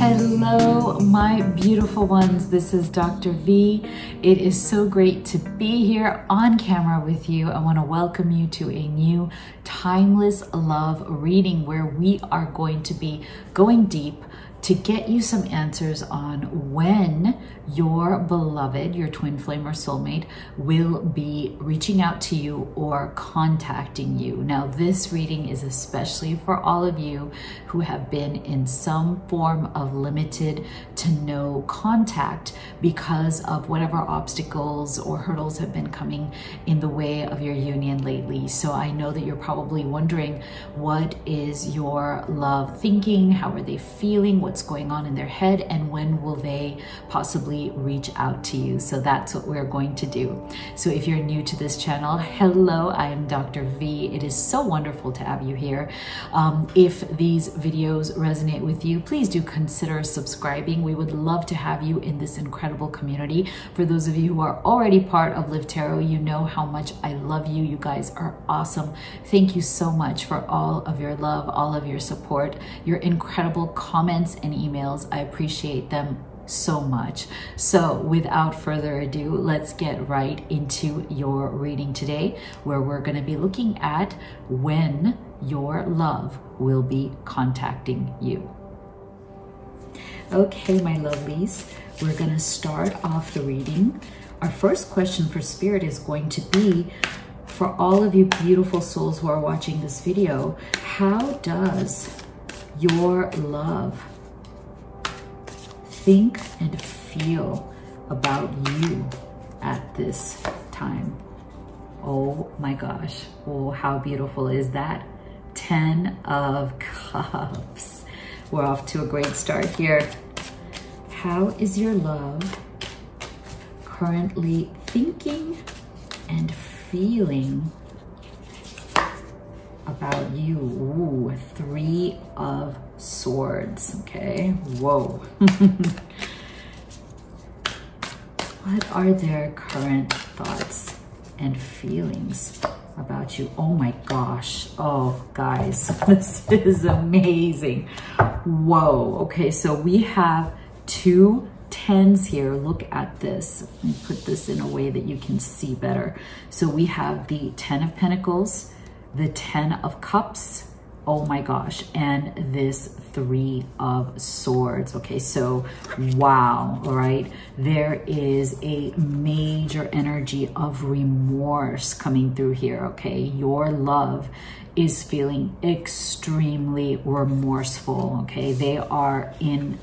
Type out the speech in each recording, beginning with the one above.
Hello, my beautiful ones. This is Dr. V. It is so great to be here on camera with you. I want to welcome you to a new timeless love reading where we are going to be going deep to get you some answers on when your beloved, your twin flame or soulmate, will be reaching out to you or contacting you. Now, this reading is especially for all of you who have been in some form of limited to no contact because of whatever obstacles or hurdles have been coming in the way of your union lately. So I know that you're probably wondering, what is your love thinking? How are they feeling? What's going on in their head? And when will they possibly reach out to you? So that's what we're going to do. So if you're new to this channel, hello, I am Dr. V. It is so wonderful to have you here. If these videos resonate with you, please do consider subscribing. We would love to have you in this incredible community. For those of you who are already part of Live Tarot, you know how much I love you. You guys are awesome. Thank you so much for all of your love, all of your support, your incredible comments and emails. I appreciate them so much. So without further ado, let's get right into your reading today, where we're going to be looking at when your love will be contacting you. Okay, my lovelies, we're going to start off the reading. Our first question for Spirit is going to be, for all of you beautiful souls who are watching this video, how does your love think and feel about you at this time? Oh my gosh. Oh, how beautiful is that? 10 of Cups. We're off to a great start here. How is your love currently thinking and feeling about you? Ooh, 3 of Swords. Okay, whoa. What are their current thoughts and feelings about you? Oh my gosh. Oh, guys, this is amazing. Whoa. Okay, so we have 2 10s here. Look at this. Let me put this in a way that you can see better. So we have the 10 of Pentacles, the 10 of Cups, oh my gosh, and this 3 of Swords. Okay, so wow. All right, there is a major energy of remorse coming through here. Okay, your love is feeling extremely remorseful. Okay, they are in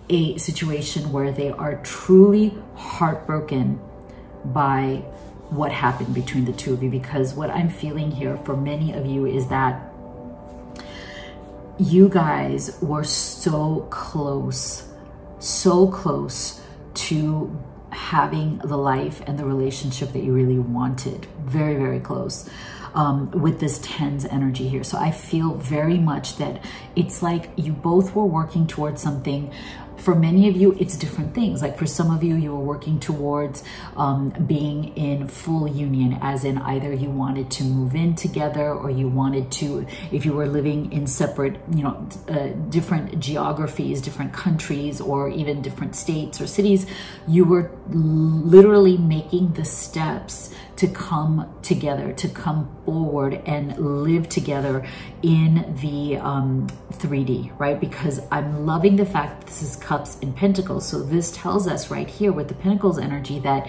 a situation where they are truly heartbroken by what happened between the two of you, because what I'm feeling here for many of you is that you guys were so close to having the life and the relationship that you really wanted. Very, very close. With this 10's energy here. So I feel very much that it's like you both were working towards something. For many of you, it's different things. Like for some of you, you were working towards being in full union, as in either you wanted to move in together, or you wanted to, if you were living in separate, different geographies, different countries, or even different states or cities, you were literally making the steps to come together, to come forward and live together in the 3D, right? Because I'm loving the fact that this is Cups and Pentacles. So this tells us right here with the Pentacles energy that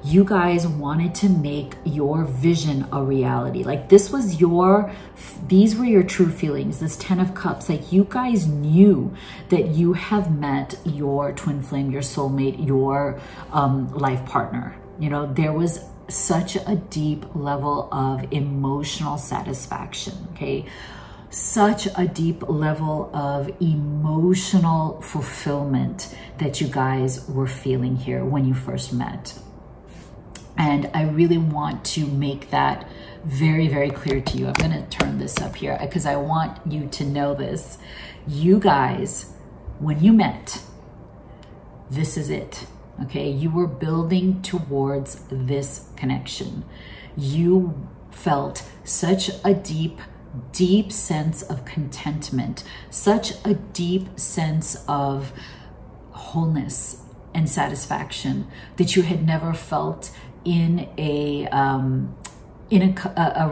you guys wanted to make your vision a reality. Like this was these were your true feelings, this 10 of Cups. Like you guys knew that you have met your twin flame, your soulmate, your life partner. You know, there was such a deep level of emotional satisfaction, okay? Such a deep level of emotional fulfillment that you guys were feeling here when you first met. And I really want to make that very, very clear to you. I'm going to turn this up here because I want you to know this. You guys, when you met, this is it. Okay, you were building towards this connection. You felt such a deep deep sense of contentment, such a deep sense of wholeness and satisfaction that you had never felt in a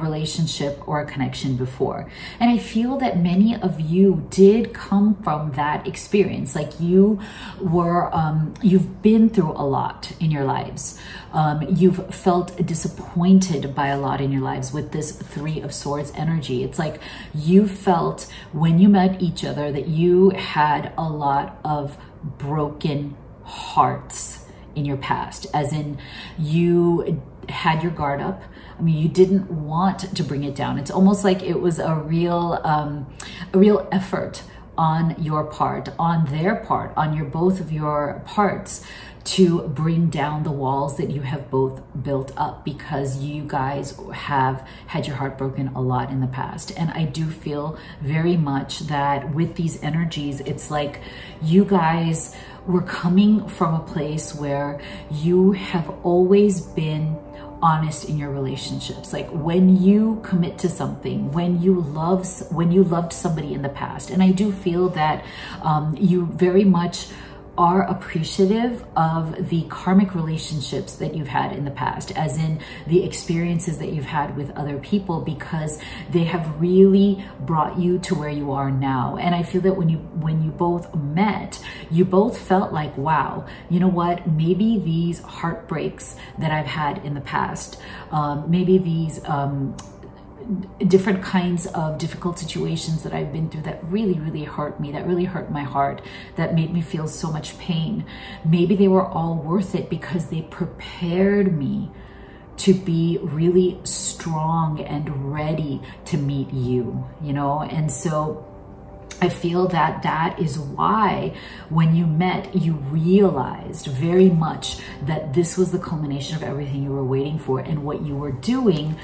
relationship or a connection before. And I feel that many of you did come from that experience. Like you were, you've been through a lot in your lives. You've felt disappointed by a lot in your lives with this Three of Swords energy. It's like you felt when you met each other that you had a lot of broken hearts in your past, as in you had your guard up. I mean, you didn't want to bring it down. It's almost like it was a real effort on your part, on their part, on your both of your parts, to bring down the walls that you have both built up, because you guys have had your heart broken a lot in the past. And I do feel very much that with these energies, it's like you guys were coming from a place where you have always been honest in your relationships. Like when you commit to something, when you loved somebody in the past. And I do feel that you very much are appreciative of the karmic relationships that you've had in the past, as in the experiences that you've had with other people, because they have really brought you to where you are now. And I feel that when you both met, you both felt like, wow, you know what, maybe these heartbreaks that I've had in the past, maybe these different kinds of difficult situations that I've been through that really hurt me, that really hurt my heart, that made me feel so much pain. Maybe they were all worth it because they prepared me to be really strong and ready to meet you, you know? And so I feel that that is why when you met, you realized very much that this was the culmination of everything you were waiting for, and what you were doing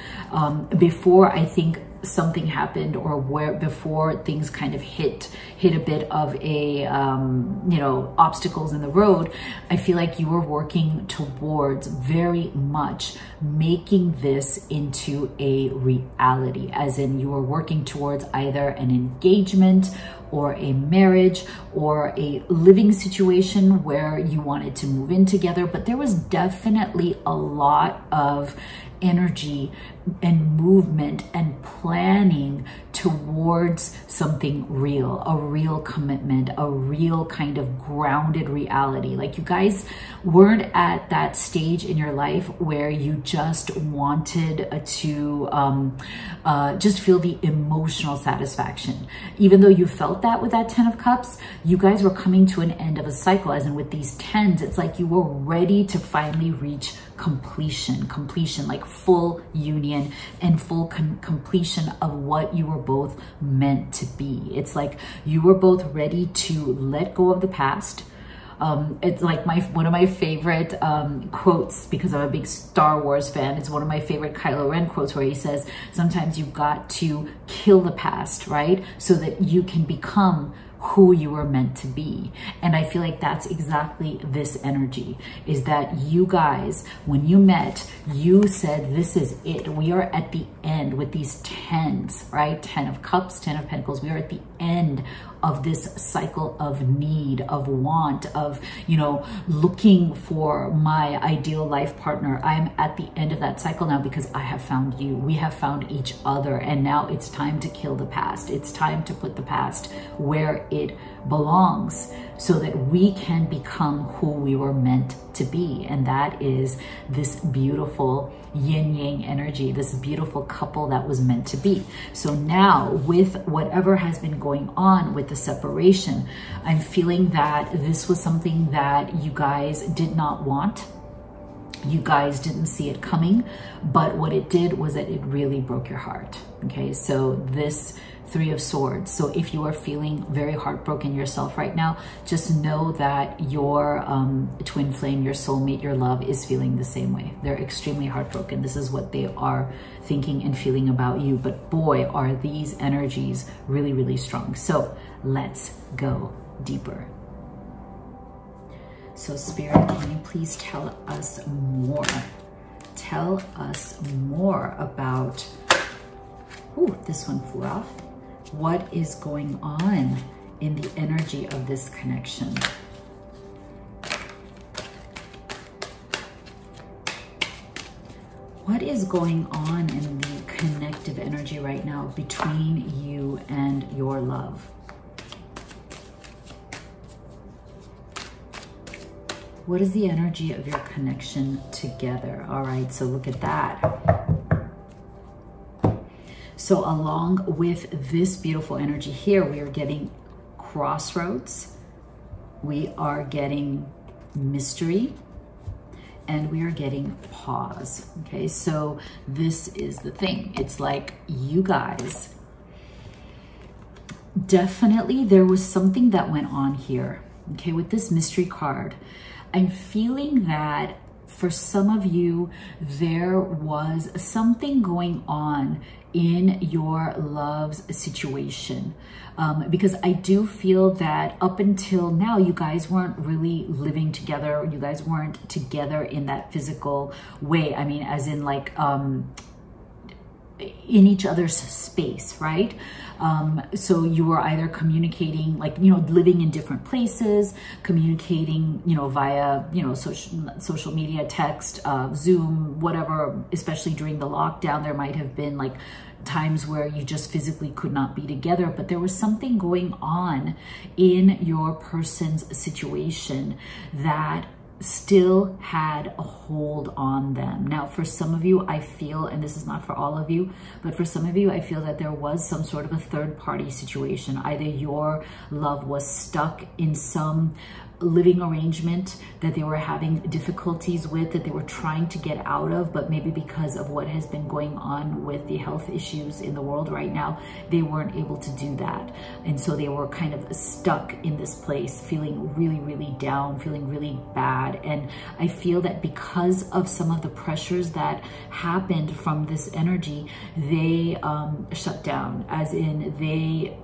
before, I think, something happened, or before things kind of hit a bit of a, you know, obstacles in the road. I feel like you were working towards very much making this into a reality, as in you were working towards either an engagement or a marriage or a living situation where you wanted to move in together. But there was definitely a lot of energy and movement and planning towards something real, a real commitment, a real kind of grounded reality. Like you guys weren't at that stage in your life where you just wanted to just feel the emotional satisfaction. Even though you felt that with that 10 of Cups, you guys were coming to an end of a cycle, as in with these 10s, it's like you were ready to finally reach completion, like full union and full completion of what you were both meant to be. It's like you were both ready to let go of the past. It's like one of my favorite quotes, because I'm a big Star Wars fan. It's one of my favorite Kylo Ren quotes, where he says, sometimes you've got to kill the past, right? So that you can become who you were meant to be. And I feel like that's exactly this energy, is that you guys, when you met, you said, this is it. We are at the end with these 10s, right? 10 of Cups, 10 of Pentacles. We are at the end of this cycle of need, of want, of, you know, looking for my ideal life partner. I'm at the end of that cycle now, because I have found you. We have found each other. And now it's time to kill the past. It's time to put the past where it belongs, so that we can become who we were meant to be. And that is this beautiful yin-yang energy, this beautiful couple that was meant to be. So now, with whatever has been going on with the separation, I'm feeling that this was something that you guys did not want. You guys didn't see it coming, but what it did was that it really broke your heart. Okay, so this Three of Swords. So if you are feeling very heartbroken yourself right now, just know that your twin flame, your soulmate, your love is feeling the same way. They're extremely heartbroken. This is what they are thinking and feeling about you. But boy, are these energies really strong. So let's go deeper. So Spirit, can you please tell us more? Tell us more about Ooh, this one flew off. What is going on in the energy of this connection? What is going on in the connective energy right now between you and your love? What is the energy of your connection together? All right, so look at that. So along with this beautiful energy here, we are getting crossroads, we are getting mystery, and we are getting pause. Okay, so this is the thing. It's like you guys, definitely there was something that went on here. Okay, with this mystery card, I'm feeling that for some of you, there was something going on in your love's situation. Because I do feel that up until now, you guys weren't really living together. You guys weren't together in that physical way. I mean, as in like, in each other's space, right? So you were either communicating, like, you know, living in different places, communicating, you know, via, you know, social media, text, Zoom, whatever. Especially during the lockdown, there might have been like times where you just physically could not be together, but there was something going on in your person's situation that still had a hold on them. Now, for some of you, I feel, and this is not for all of you, but for some of you, I feel that there was some sort of a third party situation. Either your love was stuck in some living arrangement that they were having difficulties with, that they were trying to get out of, but maybe because of what has been going on with the health issues in the world right now, they weren't able to do that. And so they were kind of stuck in this place, feeling really, really down, feeling really bad. And I feel that because of some of the pressures that happened from this energy, they shut down, as in they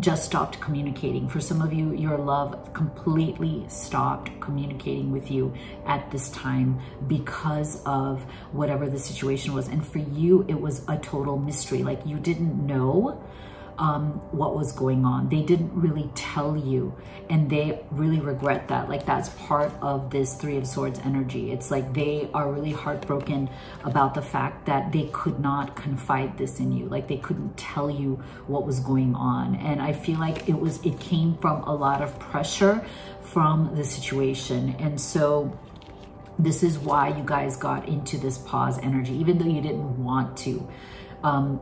just stopped communicating. For some of you, your love completely stopped communicating with you at this time because of whatever the situation was. And for you, it was a total mystery. Like, you didn't know what was going on. They didn't really tell you, and they really regret that. Like, that's part of this Three of Swords energy. It's like they are really heartbroken about the fact that they could not confide this in you. Like, they couldn't tell you what was going on. And I feel like it came from a lot of pressure from the situation. And so this is why you guys got into this pause energy, even though you didn't want to.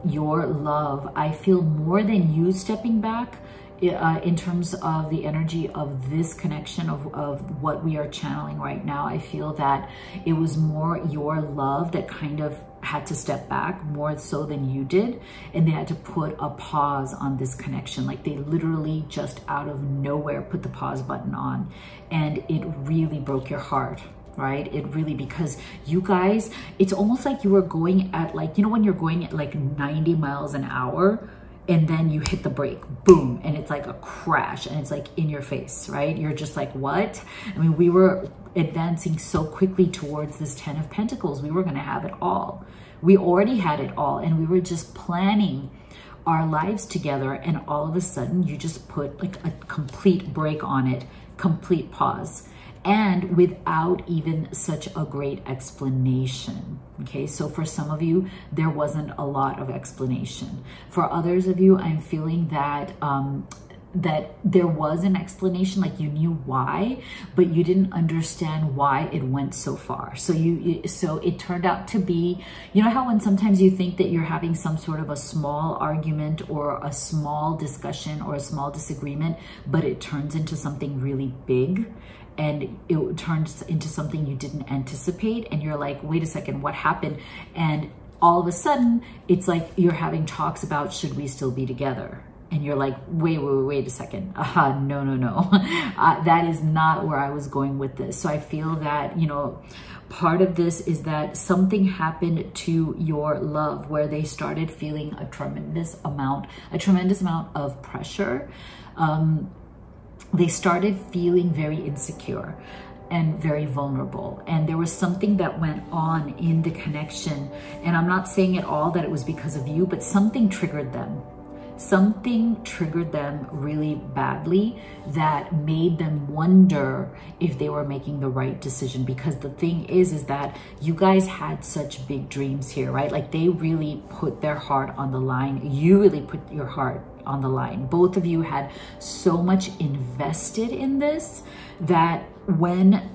Your love, I feel, more than you stepping back in terms of the energy of this connection of what we are channeling right now. I feel that it was more your love that kind of had to step back more so than you did, and they had to put a pause on this connection. Like, they literally just out of nowhere put the pause button on, and it really broke your heart. Right? It really, because you guys, it's almost like you were going at, like, you know, when you're going at like 90 miles an hour and then you hit the brake, boom, and it's like a crash and it's like in your face, right? You're just like, what? I mean, we were advancing so quickly towards this 10 of Pentacles. We were going to have it all. We already had it all, and we were just planning our lives together, and all of a sudden you just put like a complete break on it, complete pause. And without even such a great explanation. Okay, so for some of you, there wasn't a lot of explanation. For others of you, I'm feeling that that there was an explanation, like you knew why, but you didn't understand why it went so far. So so it turned out to be, you know how when sometimes you think that you're having some sort of a small argument or a small discussion or a small disagreement, but it turns into something really big, and it turns into something you didn't anticipate, and you're like, wait a second, what happened? And all of a sudden, it's like you're having talks about, should we still be together? And you're like, wait a second. No. That is not where I was going with this. So I feel that, you know, part of this is that something happened to your love where they started feeling a tremendous amount of pressure. They started feeling very insecure. and very vulnerable. And there was something that went on in the connection. And I'm not saying at all that it was because of you, but something triggered them. Something triggered them really badly that made them wonder if they were making the right decision. Because the thing is that you guys had such big dreams here, right? Like they really put their heart on the line. You really put your heart on the line. Both of you had so much invested in this that when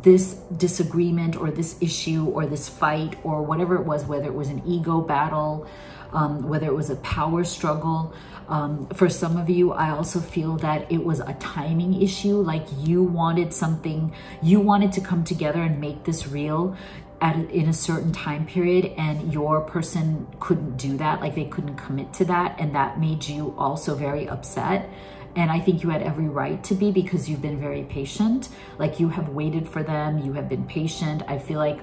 this disagreement or this issue or this fight or whatever it was, whether it was an ego battle, whether it was a power struggle, for some of you, I also feel that it was a timing issue. Like you wanted something, you wanted to come together and make this real in a certain time period, and your person couldn't do that. Like they couldn't commit to that, and that made you also very upset. And I think you had every right to be, because you've been very patient. Like you have waited for them, you have been patient. I feel like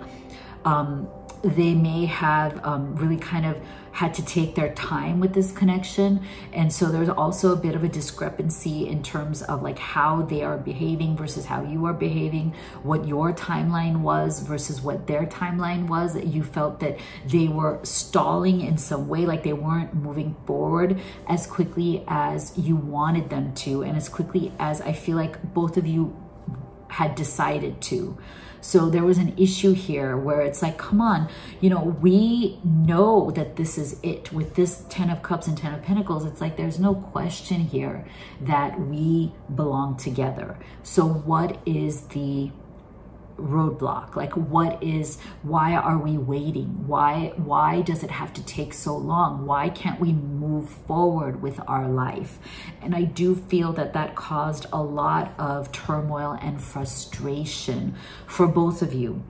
they may have really kind of had to take their time with this connection. And so there's also a bit of a discrepancy in terms of like how they are behaving versus how you are behaving, what your timeline was versus what their timeline was. That you felt that they were stalling in some way, like they weren't moving forward as quickly as you wanted them to, and as quickly as I feel like both of you had decided to. So there was an issue here where it's like, come on, you know, we know that this is it. With this 10 of Cups and 10 of Pentacles, it's like there's no question here that we belong together. So what is the roadblock? Like why are we waiting? Why does it have to take so long? Why can't we move forward with our life? And I do feel that that caused a lot of turmoil and frustration for both of you.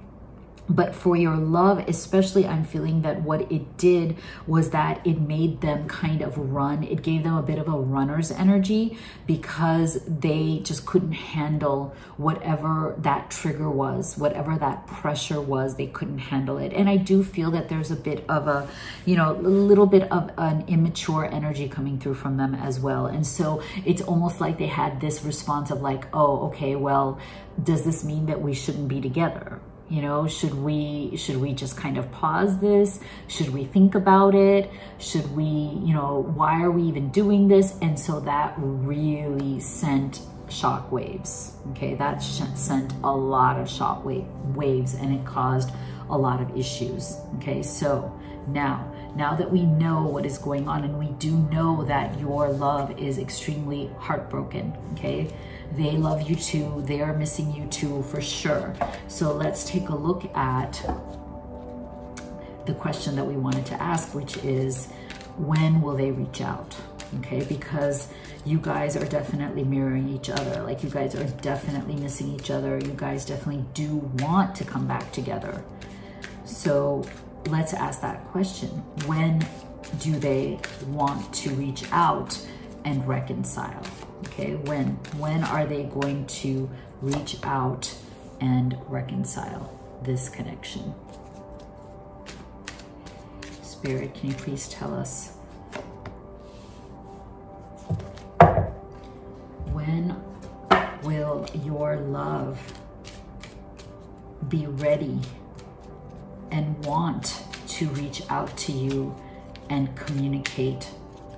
But for your love, especially, I'm feeling that what it did was that it made them kind of run. It gave them a bit of a runner's energy, because they just couldn't handle whatever that trigger was, whatever that pressure was. They couldn't handle it. And I do feel that there's a bit of a, you know, a little bit of an immature energy coming through from them as well. And so it's almost like they had this response of like, oh, okay, well, does this mean that we shouldn't be together? You know, should we just kind of pause this? Should we think about it? Should we, you know, why are we even doing this? And so that really sent shock waves. Okay, that sent a lot of shock waves, and it caused a lot of issues. Okay, so now that we know what is going on, and we do know that your love is extremely heartbroken, okay? They love you too. They are missing you too, for sure. So let's take a look at the question that we wanted to ask, which is, when will they reach out? Okay, because you guys are definitely mirroring each other. Like you guys are definitely missing each other. You guys definitely do want to come back together. So let's ask that question. When do they want to reach out and reconcile? Okay, when are they going to reach out and reconcile this connection? Spirit, can you please tell us? When will your love be ready and want to reach out to you and communicate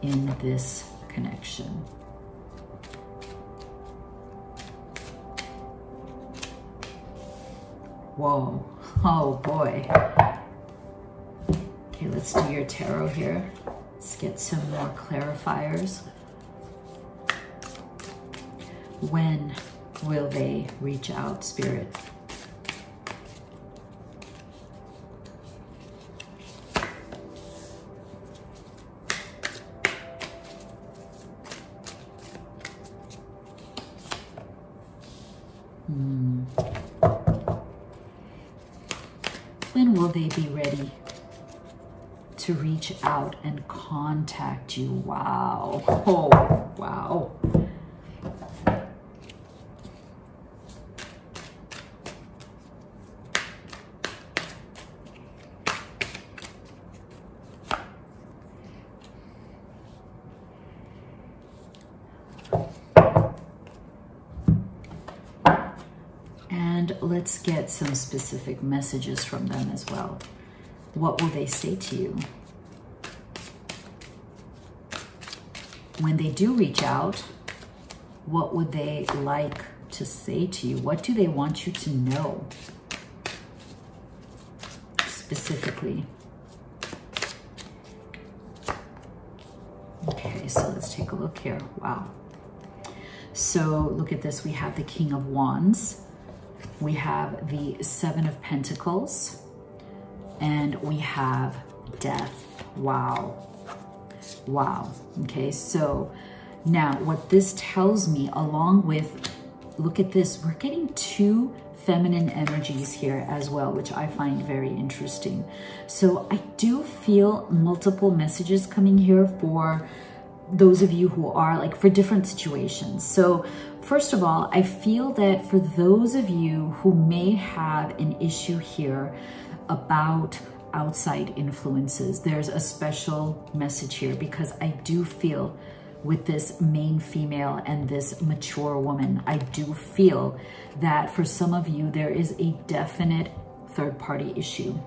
in this connection? Whoa, oh boy. Okay, let's do your tarot here. Let's get some more clarifiers. When will they reach out, Spirit? When will they be ready to reach out and contact you? Wow. Oh, wow. let's get some specific messages from them as well. What will they say to you? When they do reach out, what would they like to say to you? What do they want you to know specifically? Okay, so let's take a look here. Wow. So look at this. We have the King of Wands. We have the Seven of Pentacles. And we have Death. Wow. Wow. Okay, so now what this tells me, along with, look at this, we're getting two feminine energies here as well, which I find very interesting. So I do feel multiple messages coming here for those of you who are like for different situations. So first of all, I feel that for those of you who may have an issue here about outside influences, there's a special message here, because I do feel with this main female and this mature woman, I do feel that for some of you, there is a definite third party issue.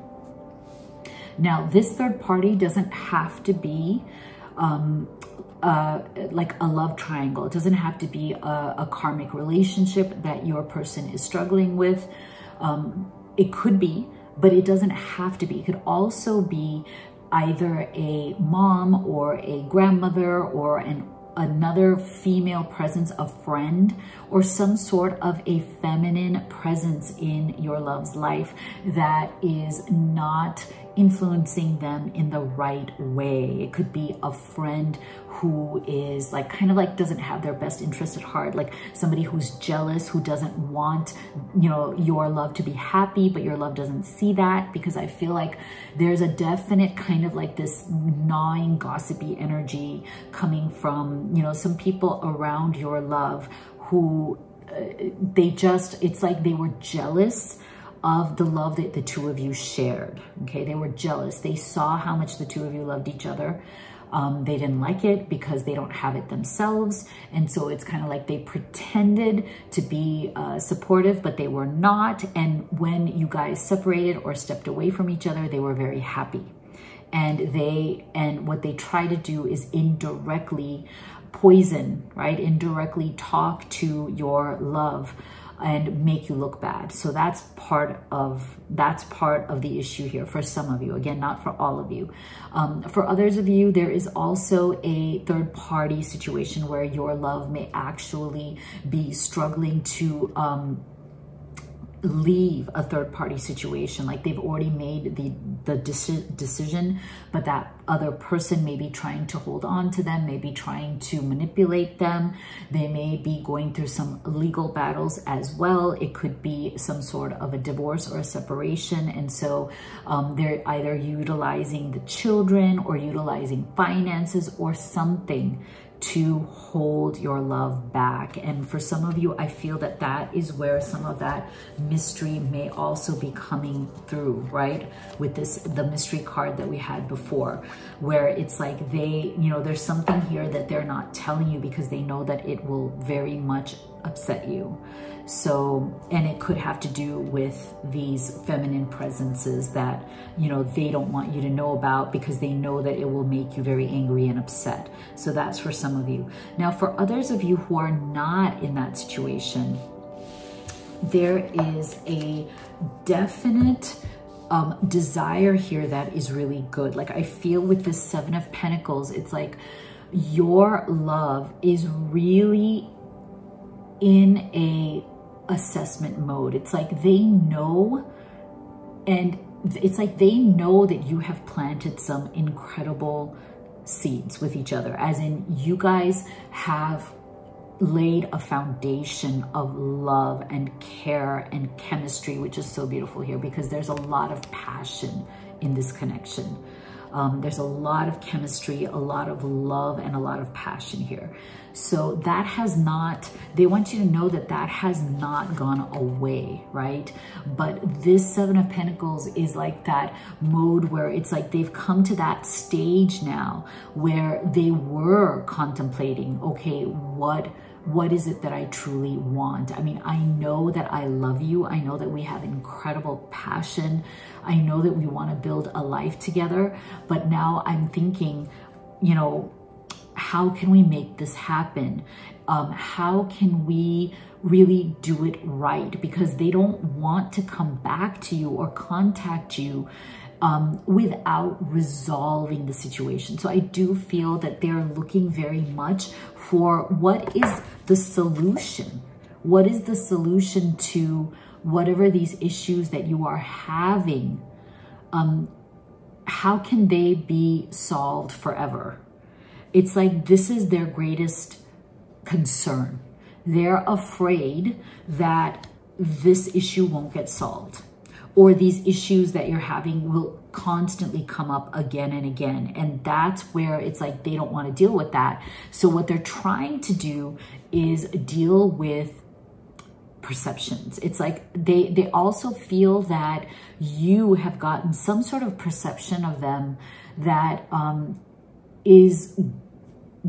Now, this third party doesn't have to be like a love triangle. It doesn't have to be a karmic relationship that your person is struggling with. It could be, but it doesn't have to be. It could also be either a mom or a grandmother or another female presence, a friend, or some sort of a feminine presence in your love's life that is not influencing them in the right way. It could be a friend who is like kind of like doesn't have their best interest at heart, like somebody who's jealous, who doesn't want, you know, your love to be happy, but your love doesn't see that, because I feel like there's a definite kind of like this gnawing, gossipy energy coming from, you know, some people around your love who it's like they were jealous of the love that the two of you shared. Okay, they were jealous. They saw how much the two of you loved each other. They didn't like it because they don't have it themselves. And so it's kind of like they pretended to be supportive, but they were not. And when you guys separated or stepped away from each other, they were very happy. And what they try to do is indirectly poison, right? Indirectly talk to your love and make you look bad. So that's part of the issue here for some of you. Again, not for all of you. For others of you, there is also a third party situation where your love may actually be struggling to leave a third party situation. Like they've already made the decision, but that other person may be trying to hold on to them, may be trying to manipulate them. They may be going through some legal battles as well. It could be some sort of a divorce or a separation. And so they're either utilizing the children or utilizing finances or something to hold your love back. And for some of you, I feel that that is where some of that mystery may also be coming through, right? With the mystery card that we had before, where it's like they, you know, there's something here that they're not telling you because they know that it will very much upset you. So, and it could have to do with these feminine presences that, you know, they don't want you to know about because they know that it will make you very angry and upset. So that's for some of you. Now, for others of you who are not in that situation, there is a definite desire here that is really good. Like I feel with this Seven of Pentacles, it's like your love is really in a assessment mode. It's like they know, and it's like they know that you have planted some incredible seeds with each other, as in you guys have laid a foundation of love and care and chemistry, which is so beautiful here because there's a lot of passion in this connection. There's a lot of chemistry, a lot of love, and a lot of passion here. So that has not, they want you to know that that has not gone away, right? But this Seven of Pentacles is like that mode where it's like they've come to that stage now where they were contemplating, okay, what what is it that I truly want? I mean, I know that I love you. I know that we have incredible passion. I know that we want to build a life together. But now I'm thinking, you know, how can we make this happen? How can we really do it right? Because they don't want to come back to you or contact you without resolving the situation. So I do feel that they're looking very much for what is the solution? What is the solution to whatever these issues that you are having? How can they be solved forever? It's like this is their greatest concern. They're afraid that this issue won't get solved, or these issues that you're having will constantly come up again and again. And that's where it's like they don't want to deal with that. So what they're trying to do is deal with perceptions. It's like they also feel that you have gotten some sort of perception of them that is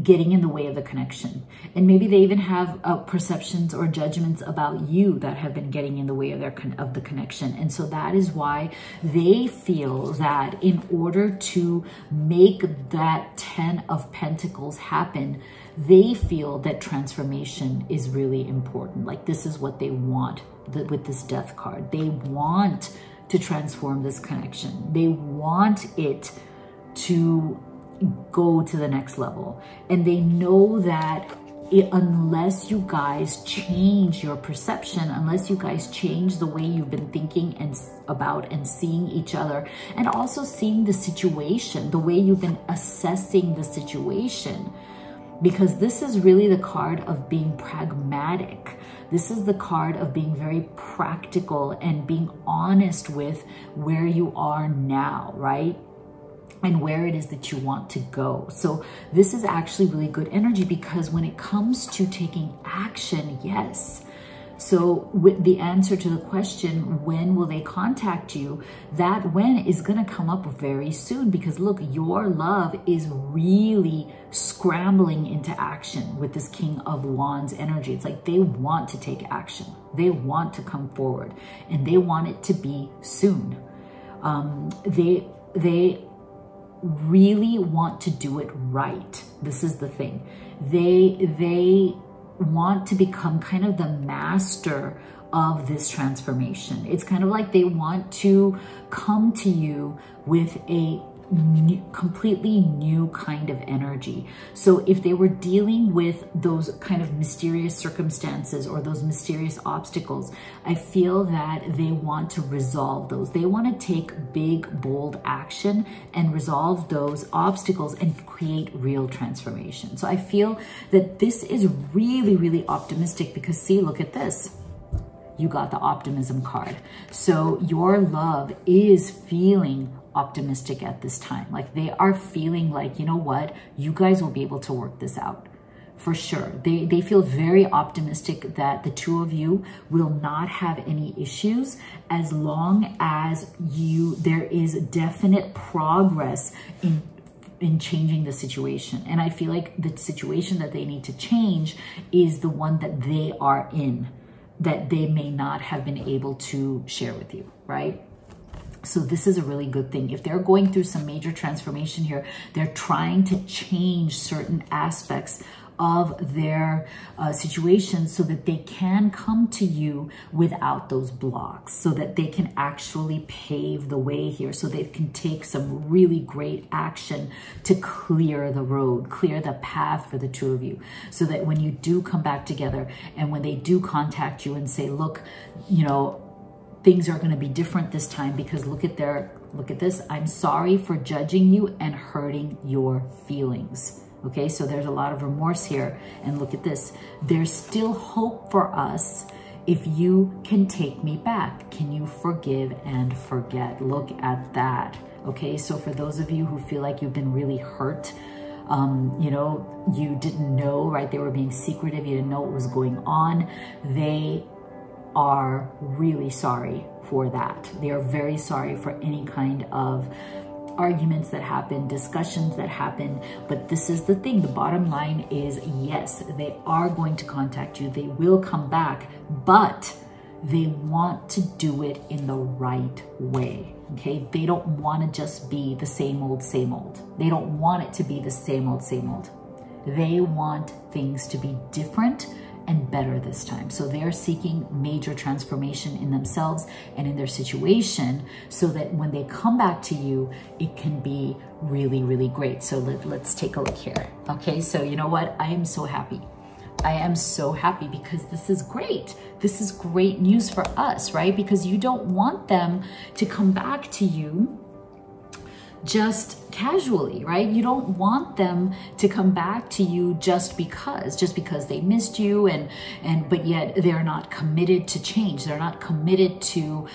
getting in the way of the connection. And maybe they even have perceptions or judgments about you that have been getting in the way of the connection. And so that is why they feel that in order to make that 10 of Pentacles happen, they feel that transformation is really important. Like this is what they want with this Death card. They want to transform this connection. They want it to go to the next level. And they know that unless you guys change your perception, unless you guys change the way you've been thinking about and seeing each other, and also seeing the situation, the way you've been assessing the situation, because this is really the card of being pragmatic. This is the card of being very practical and being honest with where you are now, right? And where it is that you want to go. So this is actually really good energy, because when it comes to taking action, yes. So with the answer to the question, when will they contact you? That when is going to come up very soon, because look, your love is really scrambling into action with this King of Wands energy. It's like they want to take action. They want to come forward, and they want it to be soon. They really want to do it right. This is the thing. They want to become kind of the master of this transformation. It's kind of like they want to come to you with a completely new kind of energy. So if they were dealing with those kind of mysterious circumstances or those mysterious obstacles, I feel that they want to resolve those. They want to take big, bold action and resolve those obstacles and create real transformation. So I feel that this is really, really optimistic, because see, look at this. You got the optimism card. So your love is feeling optimistic at this time. Like they are feeling like, you know what, you guys will be able to work this out for sure. They feel very optimistic that the two of you will not have any issues, as long as there is definite progress in changing the situation. And I feel like the situation that they need to change is the one that they are in, that they may not have been able to share with you, right? So this is a really good thing. If they're going through some major transformation here, they're trying to change certain aspects of their situation so that they can come to you without those blocks, so that they can actually pave the way here, so they can take some really great action to clear the road, clear the path for the two of you, so that when you do come back together and when they do contact you and say, look, you know, things are going to be different this time, because look at this. I'm sorry for judging you and hurting your feelings. Okay, so there's a lot of remorse here. And look at this. There's still hope for us if you can take me back. Can you forgive and forget? Look at that. Okay, so for those of you who feel like you've been really hurt, you know, you didn't know, right? They were being secretive. You didn't know what was going on. They are really sorry for that. They are very sorry for any kind of arguments that happen, discussions that happen. But this is the thing. The bottom line is, yes, they are going to contact you. They will come back, but they want to do it in the right way. Okay, they don't want to just be the same old, same old. They don't want it to be the same old, same old. They want things to be different and better this time. So they're seeking major transformation in themselves and in their situation, so that when they come back to you, it can be really, really great. So let's take a look here. Okay, so you know what? I am so happy. I am so happy because this is great. This is great news for us, right? Because you don't want them to come back to you just casually, right? You don't want them to come back to you just because they missed you, but yet they're not committed to change. They're not committed to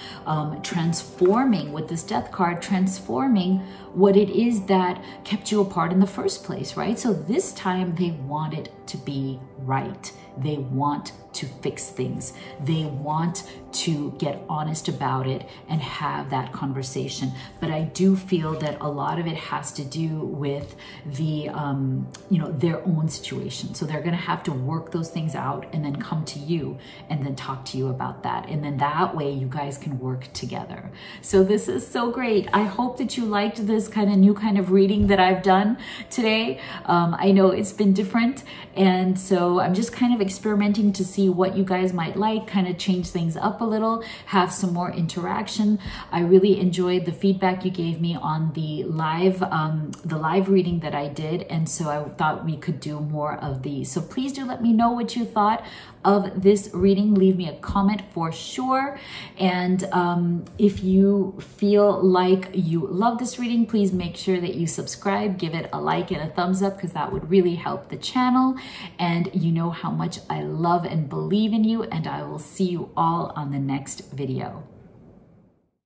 transforming, with this death card, transforming what it is that kept you apart in the first place, right? So this time they want it to be right. They want to fix things. They want to get honest about it and have that conversation. But I do feel that a lot of it has to do with the, their own situation. So they're going to have to work those things out and then come to you and then talk to you about that. And then that way you guys can work together. So this is so great. I hope that you liked this new kind of reading that I've done today. I know it's been different. And so I'm just kind of experimenting to see what you guys might like, kind of change things up a little, have some more interaction. I really enjoyed the feedback you gave me on the live reading that I did. And so I thought we could do more of these. So please do let me know what you thought of this reading. Leave me a comment for sure. And if you feel like you love this reading, please make sure that you subscribe, give it a like and a thumbs up, because that would really help the channel. And you know how much I love and believe in you, and I will see you all on the next video.